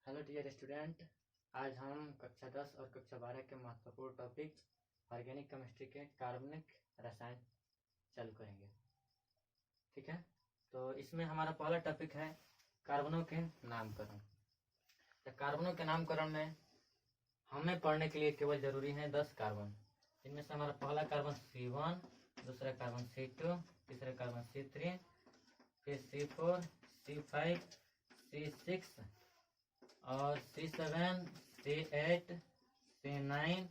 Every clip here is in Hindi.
हेलो डियर स्टूडेंट, आज हम कक्षा 10 और कक्षा 12 के महत्वपूर्ण टॉपिक ऑर्गेनिक केमिस्ट्री के कार्बनिक रसायन चालू करेंगे। ठीक है, तो इसमें हमारा पहला टॉपिक है कार्बनों के नामकरण। तो कार्बनों के नामकरण में हमें पढ़ने के लिए केवल जरूरी है 10 कार्बन। इनमें से हमारा पहला कार्बन C1, दूसरा कार्बन C2, तीसरा कार्बन C3, फिर C4, C5, C6 और C7, C8, C9,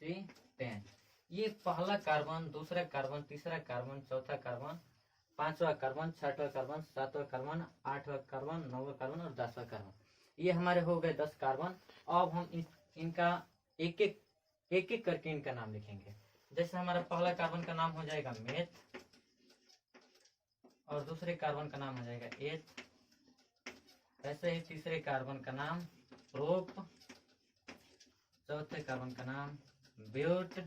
C10। ये पहला कार्बन, दूसरा कार्बन, तीसरा कार्बन, चौथा कार्बन, पांचवा कार्बन, छठवां कार्बन, सातवां कार्बन, आठवां कार्बन, नौवां कार्बन और 10वां कार्बन। ये हमारे हो गए 10 कार्बन। अब हम इनका एक एक करके इनका नाम लिखेंगे। जैसे हमारा पहला कार्बन का नाम हो जाएगा मेथ, और दूसरे कार्बन का नाम हो जाएगा एथ। ऐसे ही तीसरे कार्बन का नाम प्रोप, चौथे कार्बन का नाम ब्यूट,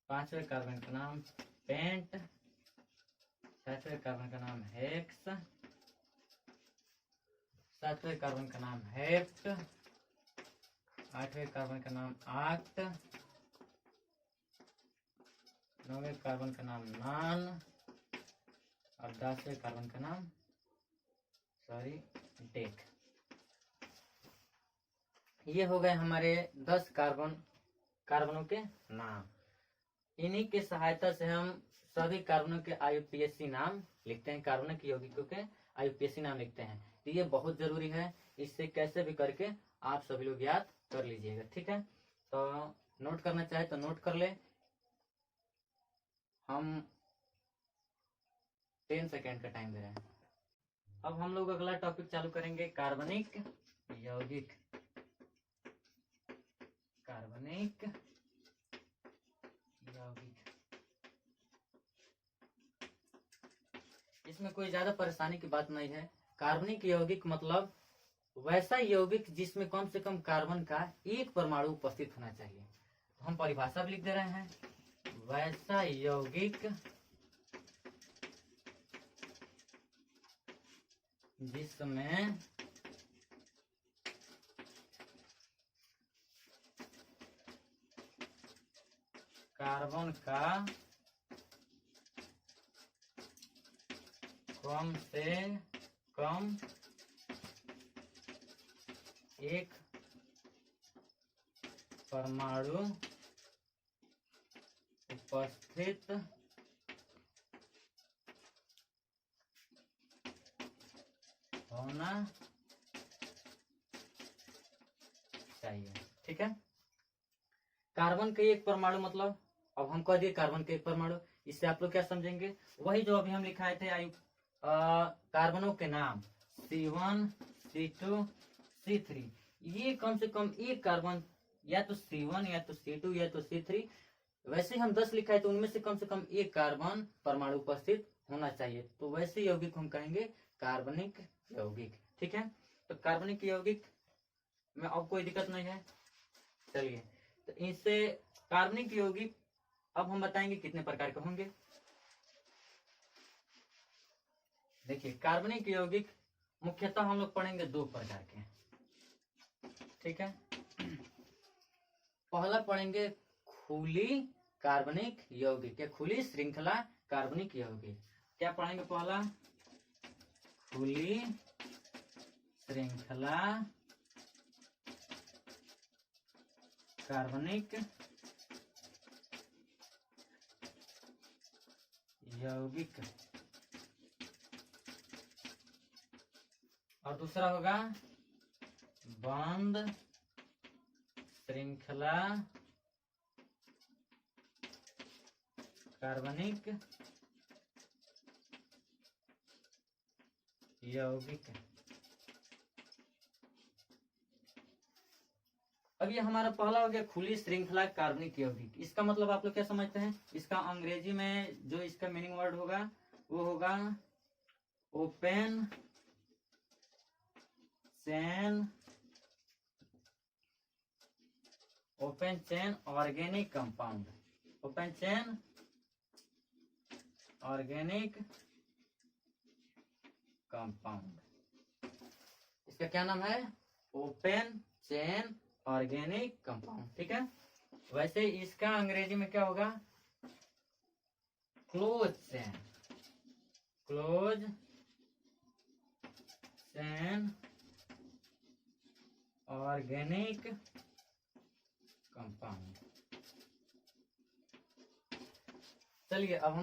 पांचवें कार्बन का नाम पेंट, छठवें कार्बन का नाम हेक्स, सातवें कार्बन का नाम हेप्ट, आठवें कार्बन का नाम आक्ट, नौवें कार्बन का नाम नान और 10वें कार्बन का नाम डेक। ये हो गए हमारे 10 कार्बनों के नाम। इन्हीं के सहायता से हम सभी कार्बनों के आईयूपीएसी नाम लिखते हैं, कार्बनिक यौगिकों के आईयूपीएसी नाम लिखते हैं। तो ये बहुत जरूरी है, इससे कैसे भी करके आप सभी लोग याद कर लीजिएगा। ठीक है, तो नोट करना चाहे तो नोट कर ले। हम 10 सेकेंड का टाइम दे रहे हैं। अब हम लोग अगला टॉपिक चालू करेंगे, कार्बनिक यौगिक। कार्बनिक यौगिक, इसमें कोई ज्यादा परेशानी की बात नहीं है। कार्बनिक यौगिक मतलब वैसा यौगिक जिसमें कम से कम कार्बन का एक परमाणु उपस्थित होना चाहिए। तो हम परिभाषा भी लिख दे रहे हैं, वैसा यौगिक जिसमें कार्बन का कम से कम एक परमाणु उपस्थित होना चाहिए। ठीक है, कार्बन के एक परमाणु मतलब, अब हम कह दिए कार्बन के एक परमाणु, इससे आप लोग क्या समझेंगे, वही जो अभी हम लिखाए थे कार्बनों के नाम C1, C2, C3। ये कम से कम एक कार्बन, या तो C1 या तो C2 या तो C3, वैसे हम 10 लिखाए तो उनमें से कम एक कार्बन परमाणु उपस्थित होना चाहिए। तो वैसे यौगिक हम कहेंगे कार्बनिक यौगिक। ठीक है, तो कार्बनिक यौगिक में अब कोई दिक्कत नहीं है। चलिए, तो इससे कार्बनिक यौगिक अब हम बताएंगे कितने प्रकार के होंगे। देखिए, कार्बनिक यौगिक मुख्यतः हम लोग पढ़ेंगे 2 प्रकार के। ठीक है, पहला पढ़ेंगे खुली कार्बनिक यौगिक या खुली श्रृंखला कार्बनिक यौगिक। क्या पढ़ेंगे? पहला खुली श्रृंखला कार्बनिक यौगिक, और दूसरा होगा बंद श्रृंखला कार्बनिक यौगिक। अब ये हमारा पहला हो गया खुली श्रृंखला कार्बनिक यौगिक। इसका मतलब आप लोग क्या समझते हैं? इसका अंग्रेजी में जो इसका मीनिंग वर्ड होगा वो होगा open chain organic compound. Open chain organic compound. इसका क्या नाम है? Open chain organic compound. ठीक है, वैसे इसका अंग्रेजी में क्या होगा? Close chain, close chain organic compound. चलिए अब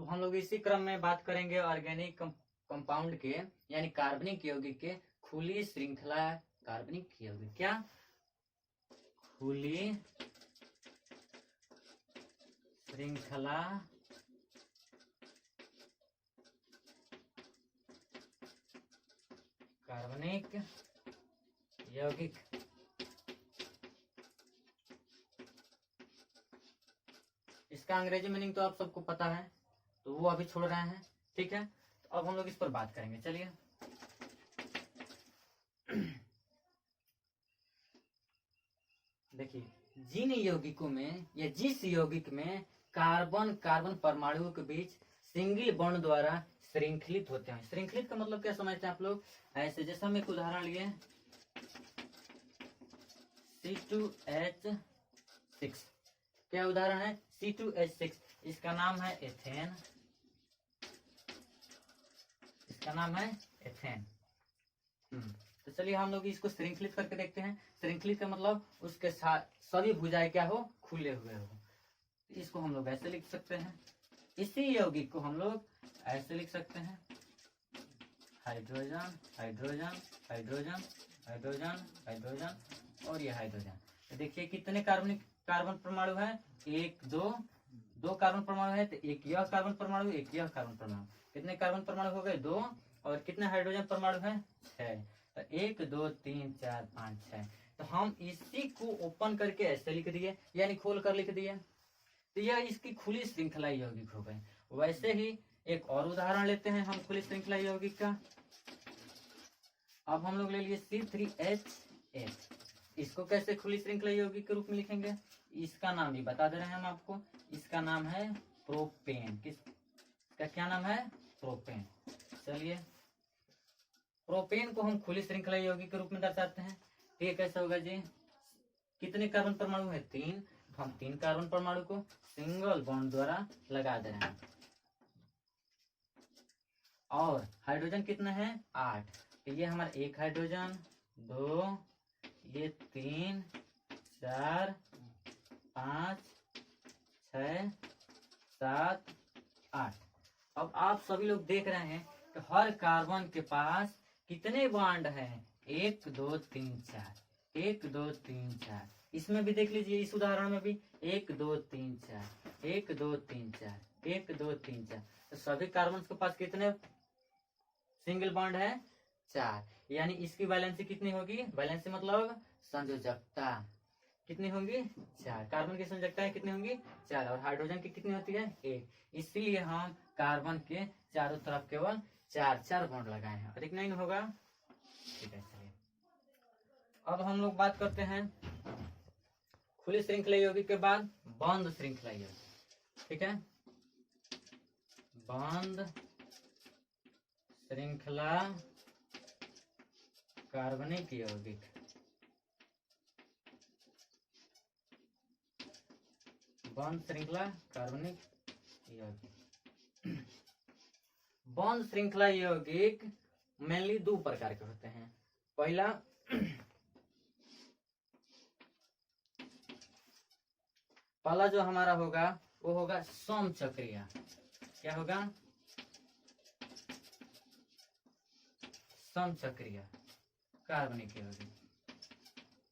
हम लोग इसी क्रम में बात करेंगे ऑर्गेनिक कंपाउंड के, यानी कार्बनिक यौगिक के खुली श्रृंखला। कार्बनिक यौगिक क्या? खुली श्रृंखला कार्बनिक यौगिक। इसका अंग्रेजी मीनिंग तो आप सबको पता है, तो वो अभी छोड़ रहे हैं। ठीक है, तो अब हम लोग इस पर बात करेंगे। चलिए देखिए, जिन यौगिकों में या जिस यौगिक में कार्बन कार्बन परमाणुओं के बीच सिंगल बॉन्ड द्वारा श्रृंखलित होते हैं। श्रृंखलित का मतलब क्या समझते हैं आप लोग? ऐसे जैसे हम एक उदाहरण लिए C2H6। क्या उदाहरण है? C2H6। इसका नाम है एथेन, इसका नाम है एथेन। तो चलिए हम लोग इसको श्रृंखलित करके देखते हैं। श्रृंखलित का मतलब उसके साथ सभी भुजाएं क्या हो? खुले हुए हो। इसको हम लोग ऐसे लिख सकते हैं। इसी यौगिक को हम लोग ऐसे लिख सकते हैं, hydrogen hydrogen hydrogen hydrogen hydrogen और ये हाइड्रोजन। तो देखिए कितने कार्बन परमाणु है? एक, दो कार्बन परमाणु है, तो एक यह कार्बन परमाणु, एक यह कार्बन परमाणु। कितने कार्बन परमाणु हो गए? 2। और कितने हाइड्रोजन परमाणु है? 6। तो 1 2 3 4 5 6। तो हम इसी को ओपन करके ऐसे लिख दिए, यानी खोल कर लिख दिए, तो यह इसकी खुली श्रृंखला यौगिक हो गए। वैसे ही एक और उदाहरण लेते हैं हम खुली श्रृंखला यौगिक का। अब हम लोग ले लिए C3H8। इसको कैसे खुली श्रृंखला यौगिक के रूप में लिखेंगे? इसका नाम भी बता दे रहे हैं हम आपको। इसका नाम है प्रोपेन। किसका क्या नाम है? प्रोपेन। चलिए प्रोपेन को हम खुली श्रृंखला यौगिक के रूप में दर्शाते हैं। ये कैसे होगा जी? कितने कार्बन परमाणु है? 3। हम 3 कार्बन परमाणु को सिंगल बॉन्ड द्वारा लगा दे रहे हैं। और हाइड्रोजन कितने हैं? 8। तो ये हमारा 1 हाइड्रोजन, 2, ये 3, 4, 5, 6, 7, 8। अब आप सभी लोग देख रहे हैं कि हर कार्बन के पास कितने बॉन्ड हैं? 1 2 3 4, 1 2 3 4। इसमें भी देख लीजिए, इस उदाहरण में भी 1 2 3 4, 1 2 3 4, 1 2 3 4। तो सभी कार्बन के पास कितने सिंगल बॉन्ड है? 4। यानी इसकी वैलेंसी कितनी होगी? वैलेंसी मतलब संयोजकता कितनी होंगी? 4। कार्बन की संयोजकता कितनी होंगी? 4। और हाइड्रोजन की कितनी होती है? 1। इसलिए हम कार्बन के चारों तरफ केवल 4 बॉन्ड लगाए हैं, अधिक नहीं होगा। ठीक है, चलिए अब हम लोग बात करते हैं खुली श्रृंखला यौगिक के बाद बंद श्रृंखला यौगिक। ठीक है, बंद श्रृंखला कार्बनिक यौगिक। बंद श्रृंखला कार्बनिक यौगिक। बंद श्रृंखला यौगिक मेनली 2 प्रकार के होते हैं। पहला जो हमारा होगा वो होगा समचक्रीय। क्या होगा? समचक्रीय कार्बनिक यौगिक।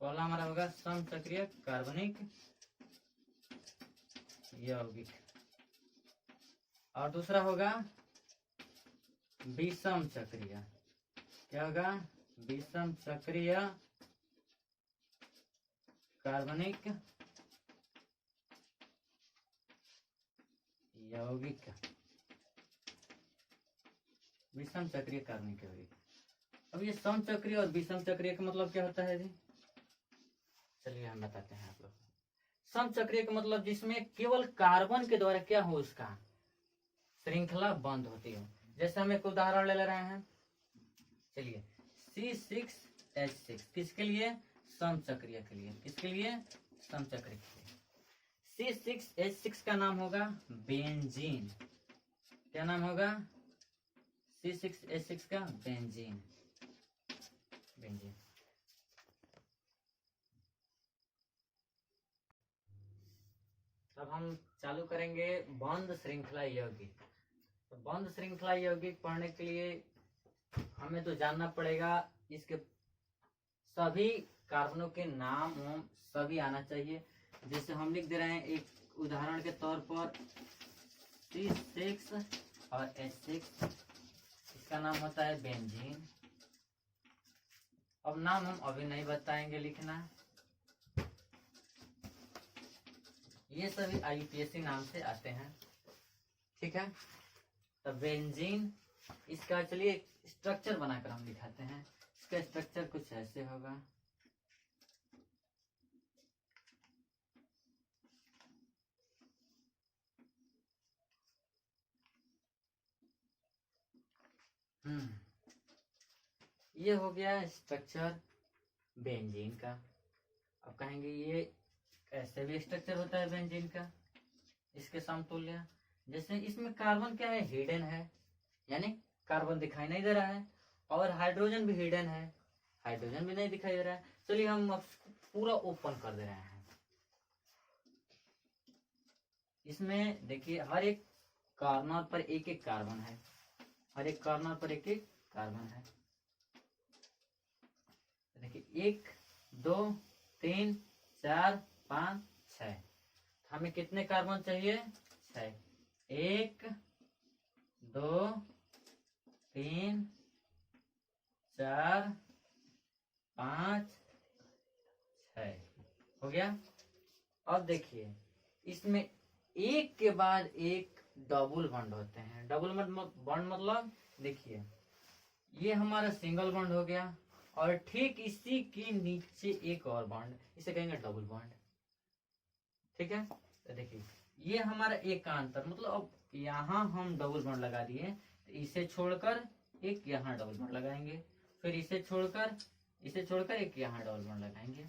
पहला हमारा होगा समचक्रीय कार्बनिक यौगिक, और दूसरा होगा विषम चक्रीय। क्या होगा? विषम चक्रीय कार्बनिक यौगिक। विषम चक्रीय कार्बनिक यौगिक। अब ये सम चक्रीय और विषम चक्रीय का मतलब क्या होता है जी? चलिए हम बताते हैं आप लोग। सम चक्रीय का मतलब जिसमें केवल कार्बन के द्वारा क्या हो, उसका श्रृंखला बंद होती है। जैसे हम एक उदाहरण ले रहे हैं, चलिए C6H6 किसके लिए? समचक्रीय के लिए। किसके लिए? समचक्रीय के लिए। C6H6 का नाम होगा बेंजीन। क्या नाम होगा? C6H6 का बेंजीन। बेंजीन। अब हम चालू करेंगे बंध श्रृंखला यौगिक। तो बंध श्रृंखला यौगिक पढ़ने के लिए हमें तो जानना पड़ेगा इसके सभी कार्बनों के नाम सभी आना चाहिए। जैसे हम लिख दे रहे हैं एक उदाहरण के तौर पर C6 और H6, इसका नाम होता है बेंजीन। अब नाम हम अभी नहीं बताएंगे लिखना, ये सभी IUPAC नाम से आते हैं। ठीक है, तो बेंजीन इसका चलिए स्ट्रक्चर बनाकर हम दिखाते हैं। इसका स्ट्रक्चर कुछ ऐसे होगा। ये हो गया स्ट्रक्चर बेंजीन का। अब कहेंगे ये ऐसे भी स्ट्रक्चर होता है बेंजीन का, इसके समतुल्य। जैसे इसमें कार्बन क्या है? हिडन है, यानी कार्बन दिखाई नहीं दे रहा है, और हाइड्रोजन भी हिडन है, हाइड्रोजन भी नहीं दिखाई दे रहा है। चलिए हम अब पूरा ओपन कर दे रहे हैं। इसमें देखिए हर एक कॉर्नर पर एक एक कार्बन है, हर एक कॉर्नर पर एक एक कार्बन है। देखिए 1 2 3 4 5 6। हमें कितने कार्बन चाहिए? 6। 1 2 3 4 5 6 हो गया। अब देखिए इसमें एक के बाद एक डबल बॉन्ड होते हैं। डबल बॉन्ड मतलब देखिए ये हमारा सिंगल बॉन्ड हो गया, और ठीक इसी के नीचे एक और बॉन्ड, इसे कहेंगे डबल बॉन्ड। ठीक है, तो देखिए ये हमारा एकांतर, मतलब अब यहाँ हम डबल बॉन्ड लगा दिए, तो इसे छोड़कर एक यहाँ डबल बॉन्ड लगाएंगे, फिर इसे छोड़कर एक यहाँ डबल बॉन्ड लगाएंगे।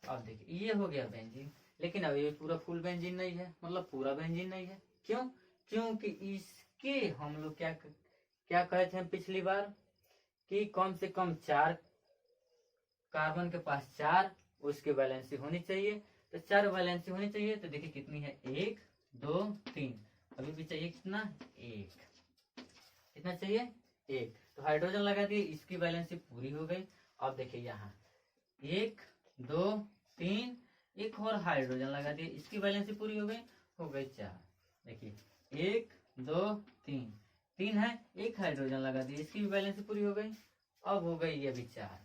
अब देखिए ये हो गया बेंजीन, लेकिन अब ये पूरा फुल बेंजीन नहीं है, मतलब पूरा बेंजीन नहीं है। क्यों? क्योंकि इसके हम लोग क्या कहे थे पिछली बार कि कम से कम 4 कार्बन के पास 4 उसकी वैलेंसी होनी चाहिए। तो 4 वैलेंसी होनी चाहिए, तो देखिए कितनी है? 1 2 3। अभी भी चाहिए कितना? 1। कितना चाहिए? 1। तो हाइड्रोजन लगा दिए, इसकी वैलेंसी पूरी हो गई। अब देखिए यहाँ 1 2 3, एक और हाइड्रोजन लगा दिए, इसकी वैलेंसी पूरी हो गई 4। देखिए 1 2 3, 3 है, एक हाइड्रोजन लगा दिए, इसकी भी वैलेंसी पूरी हो गई। अब हो गई ये भी 4।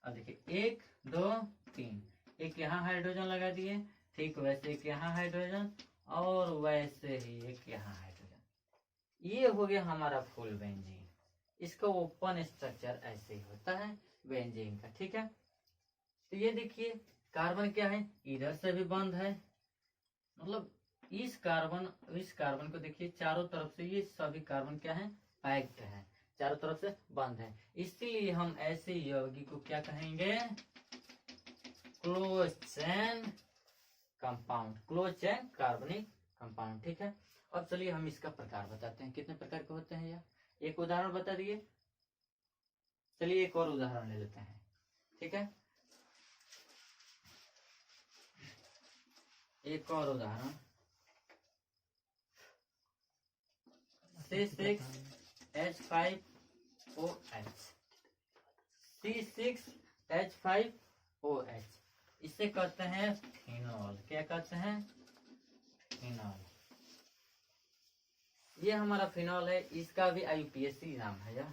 अब देखिए 1 2 3, एक यहाँ हाइड्रोजन लगा दिए, ठीक वैसे एक यहाँ हाइड्रोजन, और वैसे ही एक यहाँ हाइड्रोजन। ये हो गया हमारा फुल बेंजीन। इसका ओपन स्ट्रक्चर ऐसे ही होता है बेंजीन का। ठीक है, तो ये देखिए कार्बन क्या है? इधर से भी बंद है, मतलब इस कार्बन को देखिए चारों तरफ से ये सभी कार्बन क्या है? पैक्ड है, चारों तरफ से बंद है। इसलिए हम ऐसे यौगिक को क्या कहेंगे? Close chain compound, close chain कार्बनिक कंपाउंड। ठीक है, अब चलिए हम इसका प्रकार बताते हैं, कितने प्रकार के होते हैं यह। एक उदाहरण बता दिए, चलिए एक और उदाहरण ले लेते हैं। ठीक है, एक और उदाहरण C6H5OH, C6H5OH, इसे कहते हैं फिनॉल। क्या कहते हैं? फिनॉल। ये हमारा फिनॉल है, इसका भी IUPAC नाम है यह।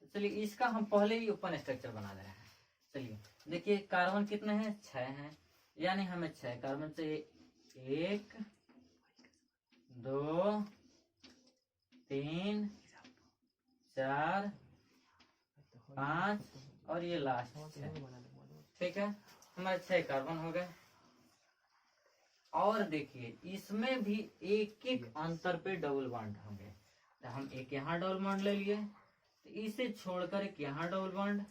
तो चलिए इसका हम पहले ही ओपन स्ट्रक्चर बना दे रहे हैं। चलिए देखिए कार्बन कितने हैं? 6 हैं, यानी हमें 6 कार्बन चाहिए। 1 2 3 4 5 और ये लास्ट 6। ठीक है, हमारे 6 कार्बन हो गए। और देखिए इसमें भी एक एक अंतर पे डबल बॉन्ड होंगे। तो हम एक यहाँ डबल बॉन्ड ले लिए, तो इसे छोड़कर एक यहाँ डबल बॉन्ड,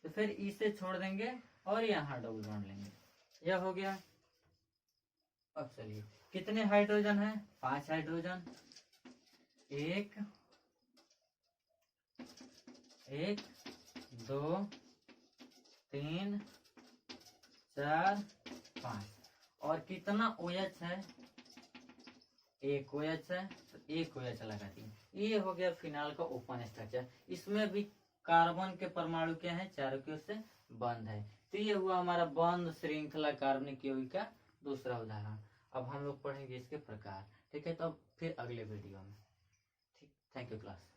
तो फिर इसे छोड़ देंगे और यहाँ डबल बॉन्ड लेंगे, यह हो गया। अब चलिए कितने हाइड्रोजन है, 5 हाइड्रोजन, 1 1 2 3 4 5, और कितना OH है, 1 OH है, तो 1 OH लगा दिए। ये हो गया फिनाल का ओपन स्ट्रक्चर। इसमें भी कार्बन के परमाणु क्या है, चारों की ओर से बंद है। तो ये हुआ हमारा बंद श्रृंखला कार्बनिक यौगिक का दूसरा उदाहरण। अब हम लोग पढ़ेंगे इसके प्रकार। ठीक है, तो फिर अगले वीडियो में। ठीक, थैंक यू क्लास।